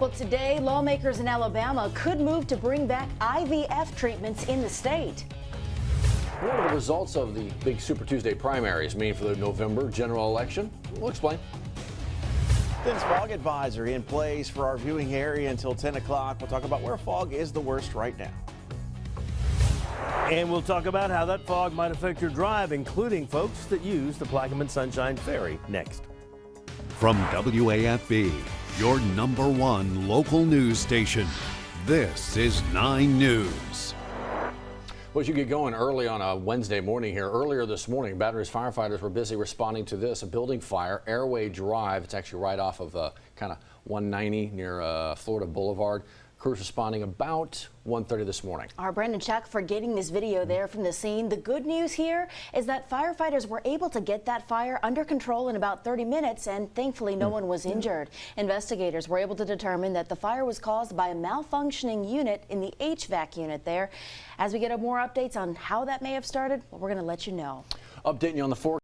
Well, today, lawmakers in Alabama could move to bring back IVF treatments in the state. What are the results of the big Super Tuesday primaries mean for the November general election? We'll explain. Dense fog advisory in place for our viewing area until 10 o'clock. We'll talk about where fog is the worst right now. And we'll talk about how that fog might affect your drive, including folks that use the Plaquemine Sunshine Ferry next. From WAFB, your #1 local news station, this is 9 News. Well, as you get going early on a Wednesday morning here, earlier this morning, Baton Rouge firefighters were busy responding to this, a building fire, Airway Drive. It's actually right off of kind of 190 near Florida Boulevard. Crews responding about 1:30 this morning. Our Brandon Chuck for getting this video there from the scene. The good news here is that firefighters were able to get that fire under control in about 30 minutes, and thankfully no one was injured. Investigators were able to determine that the fire was caused by a malfunctioning unit in the HVAC unit there. As we get more updates on how that may have started, well, we're going to let you know. Updating you on the forecast.